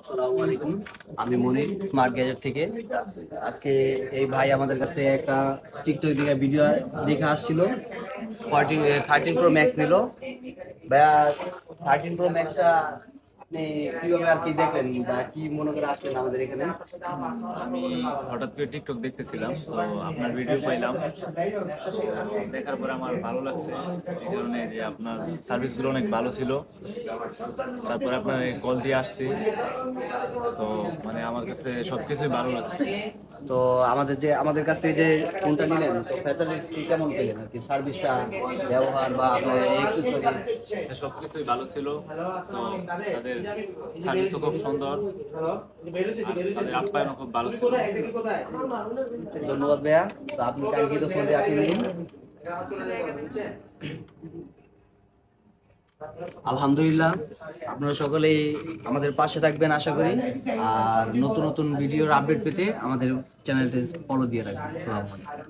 আসসালামু আলাইকুম। আমি মনির স্মার্ট গ্যাজেট থেকে। আজকে এই ভাই আমাদের কাছ থেকে একটা টিকটক থেকে ভিডিও দেখে আসছিল। 13 প্রো ম্যাক্স নিল। ভাইয়া 13 প্রো ম্যাক্সটা আপনি কিভাবে আর কি দেখলেন বা কি মনে করে আসলেন আমাদের এখানে? আমি হঠাৎ করে টিকটক দেখতেছিলাম, তো আপনার ভিডিও পাইলাম। দেখার পরে আমার ভালো লাগছে, এই কারণে যে আপনার সার্ভিসগুলো অনেক ভালো ছিল। তারপরে আপনার কল দিয়ে আসছি, তো মানে আমার কাছে সবকিছুই ভালো লাগছে। তো আমাদের কাছ থেকে যে ফোনটা নিলেন, তো ফ্যাসিলিটি কেমন পেলেন আর কি? সার্ভিসটা, ব্যবহার বা আপনার এক্সেসরিজ? সবকিছুই ভালো ছিল। তো তাদের সার্ভিসও খুব সুন্দর, আর তাদের আপ্যায়নও খুব ভালো ছিল। ধন্যবাদ ভাইয়া। তো আপনি কাঙ্ক্ষিত ফোনটি আপনি নিন। আলহামদুলিল্লাহ, আপনারা সকলেই আমাদের পাশে থাকবেন আশা করি। আর নতুন নতুন ভিডিওর আপডেট পেতে আমাদের চ্যানেলটি ফলো দিয়ে রাখবেন। আসসালামু আলাইকুম।